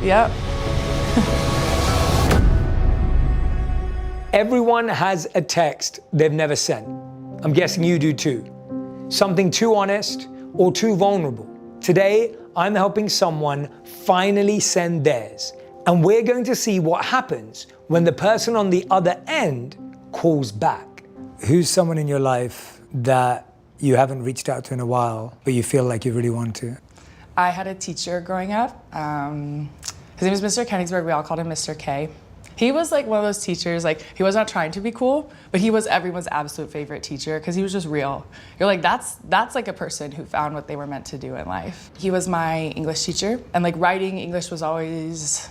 Yep. Everyone has a text they've never sent. I'm guessing you do too. Something too honest or too vulnerable. Today, I'm helping someone finally send theirs. And we're going to see what happens when the person on the other end calls back. Who's someone in your life that you haven't reached out to in a while, but you feel like you really want to? I had a teacher growing up. His name was Mr. Kenningsburg. We all called him Mr. K. He was like one of those teachers, like he was not trying to be cool, but he was everyone's absolute favorite teacher because he was just real. You're like, that's like a person who found what they were meant to do in life. He was my English teacher, and like writing English was always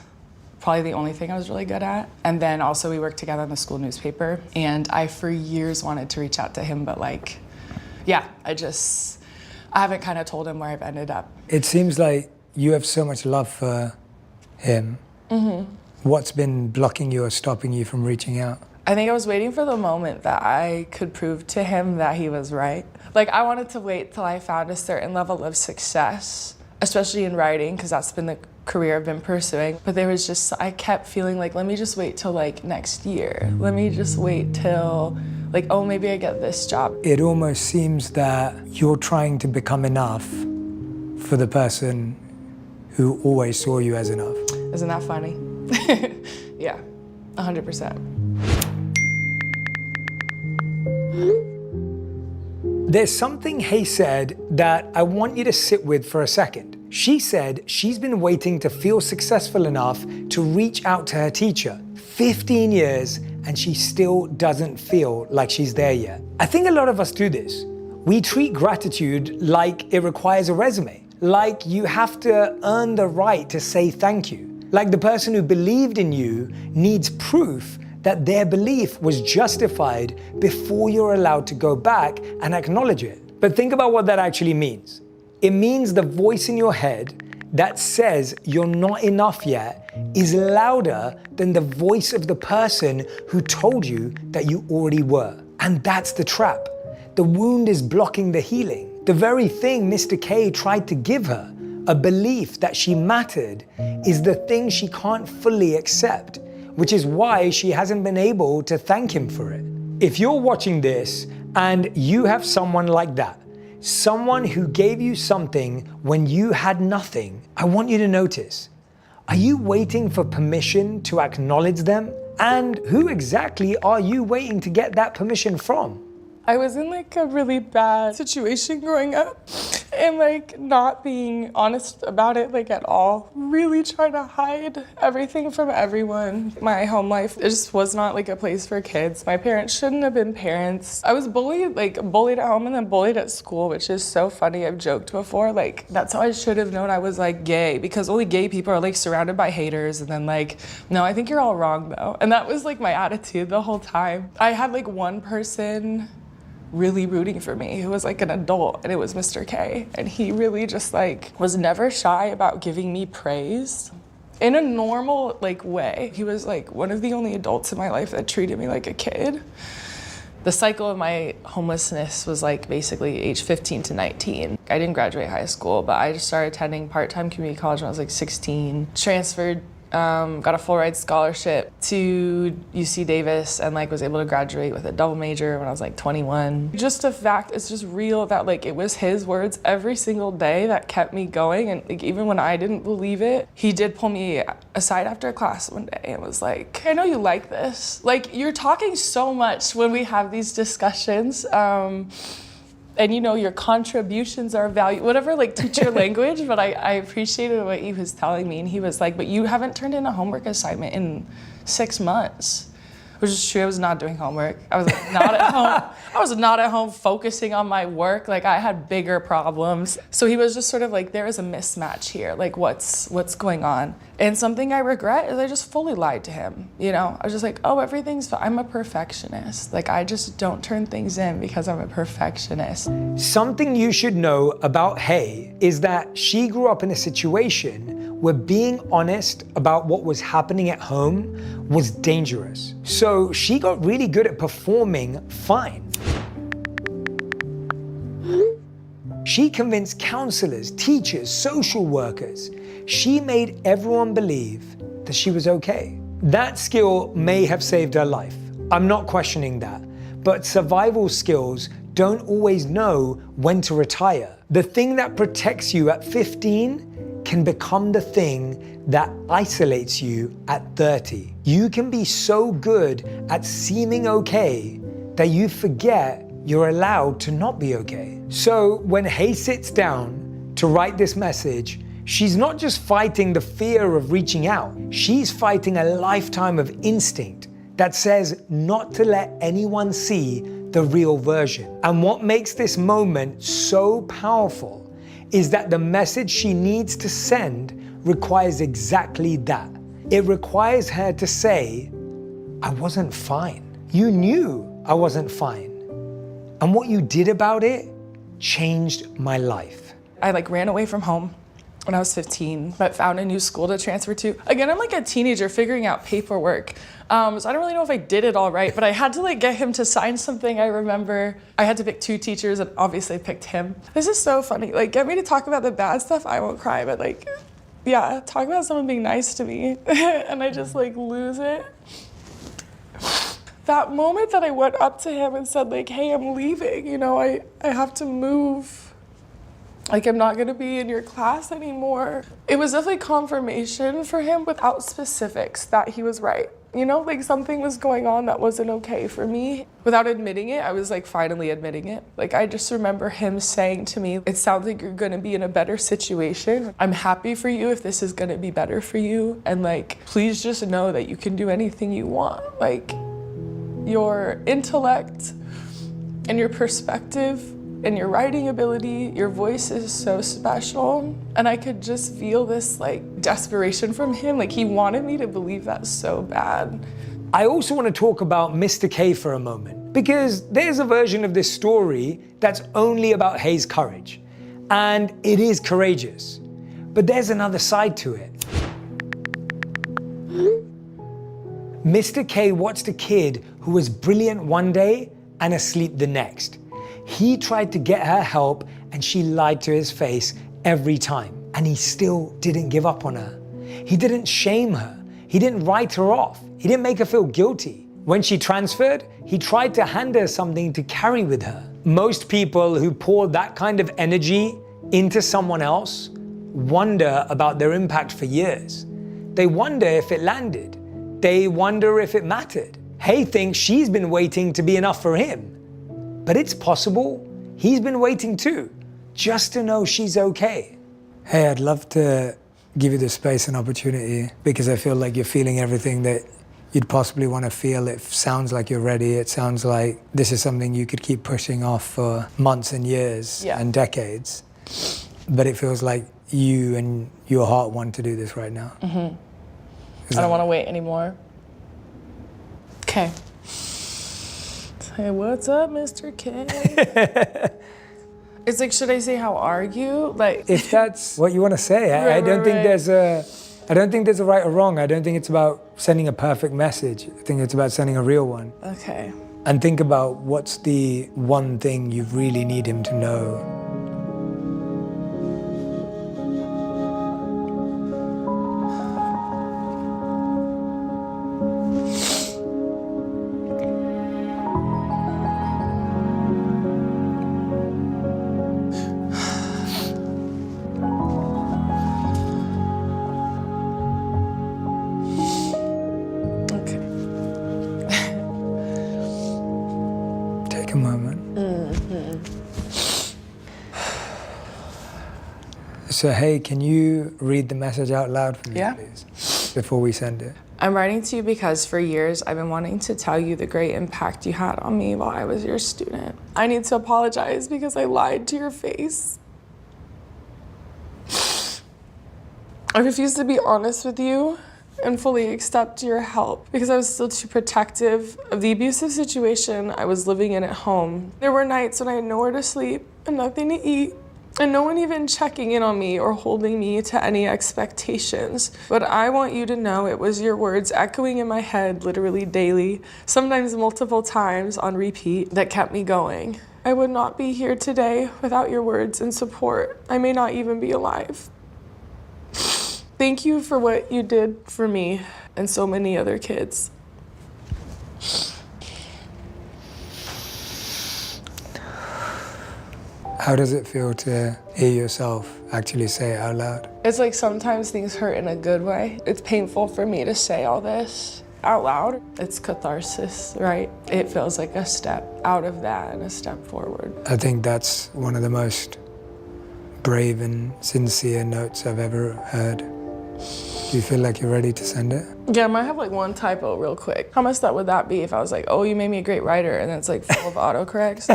probably the only thing I was really good at. And then also we worked together on the school newspaper, and I for years wanted to reach out to him, but like, yeah, I haven't kind of told him where I've ended up. It seems like you have so much love for him. Mm-hmm. What's been blocking you or stopping you from reaching out? I think I was waiting for the moment that I could prove to him that he was right. Like, I wanted to wait till I found a certain level of success, especially in writing, because that's been the career I've been pursuing. But there was just, I kept feeling like, let me just wait till like next year. Let me just wait till like, oh, maybe I get this job. It almost seems that you're trying to become enough for the person who always saw you as enough. Isn't that funny? Yeah, 100%. There's something Hay said that I want you to sit with for a second. She said she's been waiting to feel successful enough to reach out to her teacher. 15 years, and she still doesn't feel like she's there yet. I think a lot of us do this. We treat gratitude like it requires a resume, like you have to earn the right to say thank you. Like the person who believed in you needs proof that their belief was justified before you're allowed to go back and acknowledge it. But think about what that actually means. It means the voice in your head that says you're not enough yet is louder than the voice of the person who told you that you already were. And that's the trap. The wound is blocking the healing. The very thing Mr. K tried to give her, a belief that she mattered, is the thing she can't fully accept, which is why she hasn't been able to thank him for it. If you're watching this and you have someone like that, someone who gave you something when you had nothing, I want you to notice, are you waiting for permission to acknowledge them? And who exactly are you waiting to get that permission from? I was in like a really bad situation growing up and like not being honest about it like at all. Really trying to hide everything from everyone. My home life, it just was not like a place for kids. My parents shouldn't have been parents. I was bullied at home and then bullied at school, which is so funny. I've joked before, like that's how I should have known I was like gay, because only gay people are like surrounded by haters, and then like, no, I think you're all wrong though. And that was like my attitude the whole time. I had like one person really rooting for me who was like an adult, and it was Mr. K, and he really just like was never shy about giving me praise in a normal like way. He was like one of the only adults in my life that treated me like a kid. The cycle of my homelessness was like basically age 15 to 19. I didn't graduate high school, but I just started attending part-time community college when I was like 16, transferred, got a full ride scholarship to UC Davis, and like was able to graduate with a double major when I was like 21. Just a fact, it's just real that like it was his words every single day that kept me going, and like even when I didn't believe it, he did pull me aside after class one day and was like, I know you like this. Like, you're talking so much when we have these discussions. And you know, your contributions are valued, whatever, like teacher language, but I appreciated what he was telling me. And he was like, but you haven't turned in a homework assignment in 6 months. Which is true, I was not doing homework. I was like, not at home. I was not at home focusing on my work. Like, I had bigger problems. So he was just sort of like, there is a mismatch here. Like, what's going on? And something I regret is I just fully lied to him. You know, I was just like, oh, everything's fine. I'm a perfectionist. Like, I just don't turn things in because I'm a perfectionist. Something you should know about Hay is that she grew up in a situation where being honest about what was happening at home was dangerous. So she got really good at performing fine. She convinced counselors, teachers, social workers. She made everyone believe that she was okay. That skill may have saved her life. I'm not questioning that. But survival skills don't always know when to retire. The thing that protects you at 15 can become the thing that isolates you at 30. You can be so good at seeming okay that you forget you're allowed to not be okay. So when Hay sits down to write this message, she's not just fighting the fear of reaching out, she's fighting a lifetime of instinct that says not to let anyone see the real version. And what makes this moment so powerful is that the message she needs to send requires exactly that. It requires her to say, I wasn't fine. You knew I wasn't fine. And what you did about it changed my life. I ran away from home when I was 15, but found a new school to transfer to. Again, I'm a teenager figuring out paperwork. So I don't really know if I did it all right, but I had to get him to sign something. I remember I had to pick 2 teachers and obviously I picked him. This is so funny. Get me to talk about the bad stuff, I won't cry, but yeah, talk about someone being nice to me and I just lose it. That moment that I went up to him and said hey, I'm leaving, I have to move. I'm not gonna be in your class anymore. It was definitely confirmation for him without specifics that he was right. Something was going on that wasn't okay for me. Without admitting it, I was finally admitting it. I just remember him saying to me, it sounds like you're gonna be in a better situation. I'm happy for you if this is gonna be better for you. And please just know that you can do anything you want. Your intellect and your perspective and your writing ability, your voice is so special. And I could just feel this desperation from him. He wanted me to believe that so bad. I also want to talk about Mr. K for a moment, because there's a version of this story that's only about Hay's courage. And it is courageous. But there's another side to it. Mr. K watched a kid who was brilliant one day and asleep the next. He tried to get her help and she lied to his face every time. And he still didn't give up on her. He didn't shame her. He didn't write her off. He didn't make her feel guilty. When she transferred, he tried to hand her something to carry with her. Most people who pour that kind of energy into someone else wonder about their impact for years. They wonder if it landed. They wonder if it mattered. Hay thinks she's been waiting to be enough for him. But it's possible he's been waiting too, just to know she's okay. Hey, I'd love to give you the space and opportunity because I feel like you're feeling everything that you'd possibly want to feel. It sounds like you're ready. It sounds like this is something you could keep pushing off for months and years and decades. But it feels like you and your heart want to do this right now. Mm-hmm. I don't want to wait anymore. Okay. Hey, what's up, Mr. K? It's should I say how are you? If that's what you want to say, I don't think there's a right or wrong. I don't think it's about sending a perfect message. I think it's about sending a real one. Okay. And think about what's the one thing you really need him to know. Take a moment. So, hey, can you read the message out loud for me, please, before we send it? I'm writing to you because for years I've been wanting to tell you the great impact you had on me while I was your student. I need to apologize because I lied to your face. I refused to be honest with you and fully accept your help because I was still too protective of the abusive situation I was living in at home. There were nights when I had nowhere to sleep and nothing to eat, and no one even checking in on me or holding me to any expectations. But I want you to know it was your words echoing in my head literally daily, sometimes multiple times on repeat, that kept me going. I would not be here today without your words and support. I may not even be alive. Thank you for what you did for me and so many other kids. How does it feel to hear yourself actually say it out loud? It's like sometimes things hurt in a good way. It's painful for me to say all this out loud. It's catharsis, right? It feels like a step out of that and a step forward. I think that's one of the most brave and sincere notes I've ever heard. Do you feel like you're ready to send it? Yeah, I might have like one typo real quick. How messed up would that be if I was like, oh, you made me a great writer, and then it's like full of autocorrects?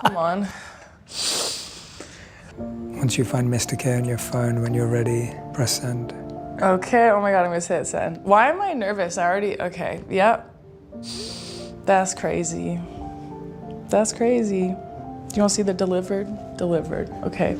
Come on. Once you find Mr. K on your phone, when you're ready, press send. Okay, oh my God, I'm gonna hit send. Why am I nervous? Okay, yep. That's crazy. That's crazy. You wanna see the delivered? Delivered, okay.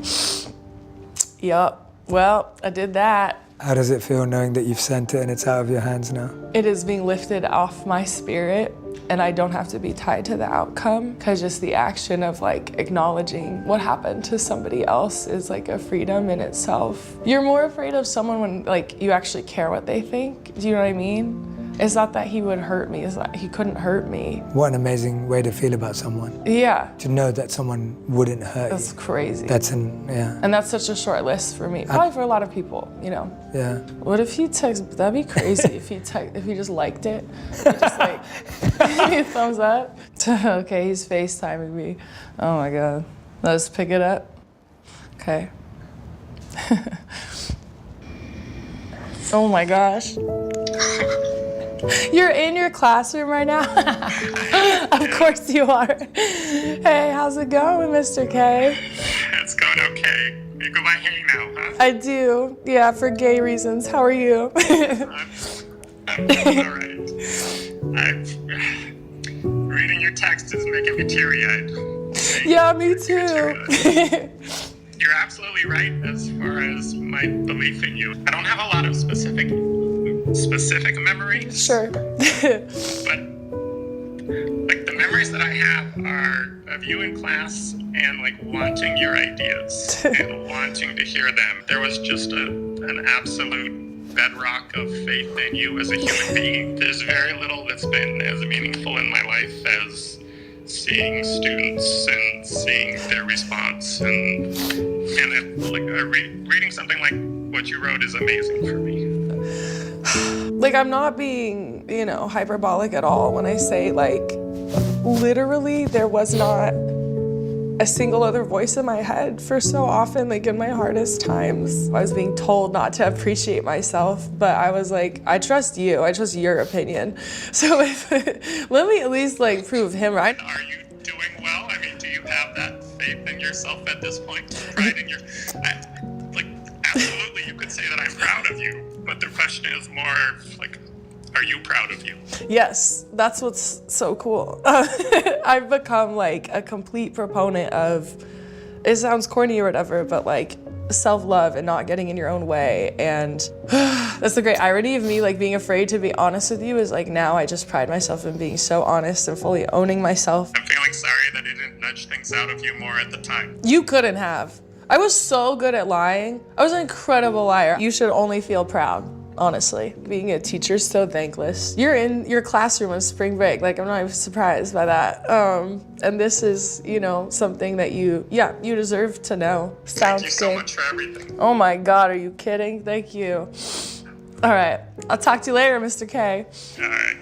Yup, well, I did that. How does it feel knowing that you've sent it and it's out of your hands now? It is being lifted off my spirit, and I don't have to be tied to the outcome, because just the action of like acknowledging what happened to somebody else is like a freedom in itself. You're more afraid of someone when like you actually care what they think. Do you know what I mean? It's not that he would hurt me, it's that he couldn't hurt me. What an amazing way to feel about someone. Yeah. To know that someone wouldn't hurt That's you. crazy. Yeah. And that's such a short list for me. Probably for a lot of people, you know. Yeah. What if he that'd be crazy if he just liked it. He just like, give me a thumbs up. Okay, he's FaceTiming me. Oh my God. Let's pick it up. Okay. Oh my gosh. You're in your classroom right now? Of course you are. Hey, how's it going, Mr. K? It's going okay. You go by Hey now, huh? I do. Yeah, for gay reasons. How are you? I'm doing all right. Reading your text is making me teary-eyed. Yeah, me too. You're absolutely right as far as my belief in you. I don't have a lot of specific memories. Sure. But like the memories that I have are of you in class and like wanting your ideas and wanting to hear them. There was just an absolute bedrock of faith in you as a human being. There's very little that's been as meaningful in my life as seeing students and seeing their response, and reading something like what you wrote is amazing for me. Like, I'm not being, hyperbolic at all when I say, like, literally there was not a single other voice in my head for so often, like in my hardest times. I was being told not to appreciate myself, but I was like, I trust you. I trust your opinion. So let me at least like prove him right. Are you doing well? I mean, do you have that faith in yourself at this point? Pride in absolutely, you could say that I'm proud of you, but the question is more like, are you proud of you? Yes, that's what's so cool. I've become like a complete proponent of, it sounds corny or whatever, but like self-love and not getting in your own way. And that's the great irony of me like being afraid to be honest with you is like now I just pride myself in being so honest and fully owning myself. I'm feeling sorry that I didn't nudge things out of you more at the time. You couldn't have. I was so good at lying. I was an incredible liar. You should only feel proud. Honestly, being a teacher is so thankless. You're in your classroom on spring break. Like, I'm not even surprised by that. And this is, something that you deserve to know. Sounds Thank you so good. much for everything. Oh my God, are you kidding? Thank you. All right, I'll talk to you later, Mr. K. All right,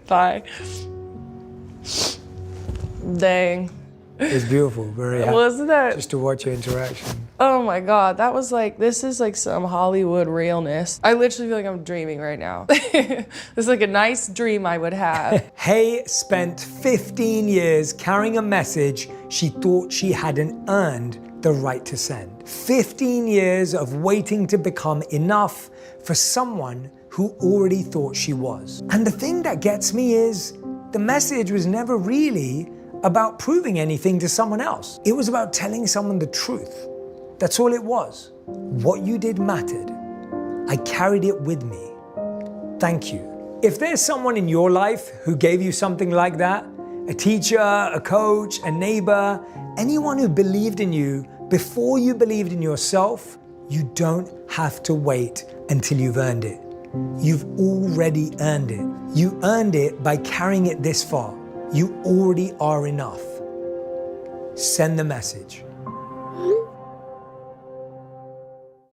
goodbye. Bye. Dang. It's beautiful, very happy. Wasn't that? Just to watch your interaction. Oh my God, that was like, this is like some Hollywood realness. I literally feel like I'm dreaming right now. This is like a nice dream I would have. Hay spent 15 years carrying a message she thought she hadn't earned the right to send. 15 years of waiting to become enough for someone who already thought she was. And the thing that gets me is the message was never really about proving anything to someone else. It was about telling someone the truth. That's all it was. What you did mattered. I carried it with me. Thank you. If there's someone in your life who gave you something like that, a teacher, a coach, a neighbor, anyone who believed in you before you believed in yourself, You don't have to wait until you've earned it. You've already earned it. You earned it by carrying it this far. You already are enough. Send the message.